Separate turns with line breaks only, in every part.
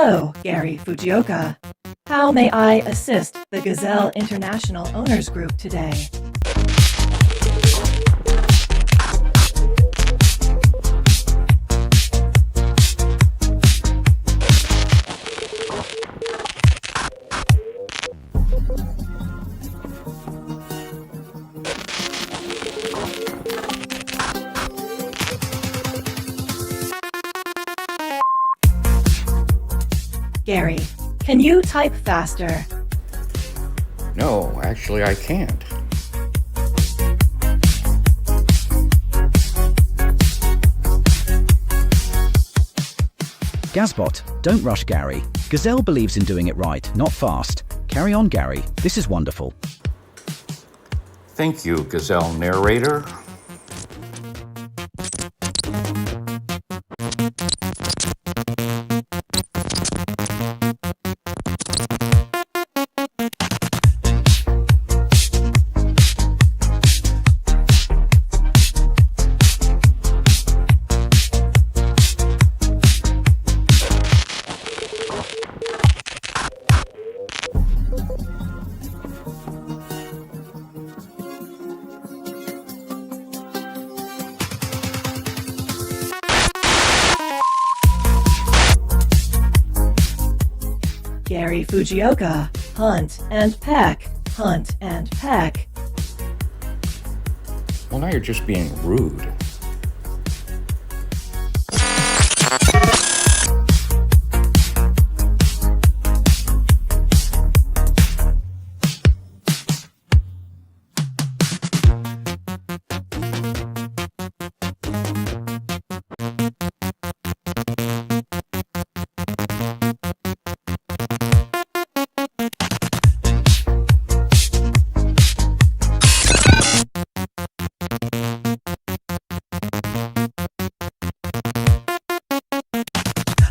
Hello, Gary Fujioka. How may I assist the Gazelle International Owners Group today? Gary, can you type faster?
No, actually I can't.
Gazbot, don't rush Gary. Gazelle believes in doing it right, not fast. Carry on, Gary. This is wonderful.
Thank you, Gazelle narrator.
Gary Fujioka, hunt and peck, hunt and peck.
Well, now you're just being rude.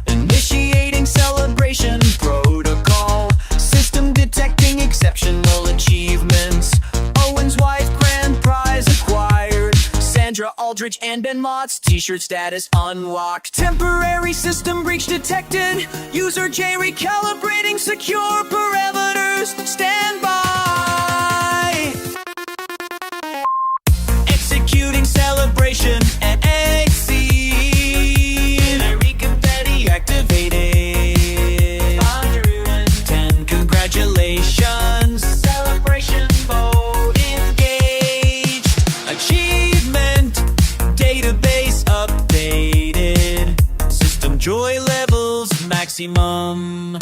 Initiating celebration protocol. System detecting exceptional achievements. Owen's wife grand prize acquired. Sandra Aldrich and Ben Mott's t-shirt status unlocked. Temporary system breach detected. User J recalibrating secure parameters. Stand by. Executing celebration and exceed. Mary confetti activated. 110 congratulations. Celebration mode engaged. Achievement database updated. System joy levels maximum.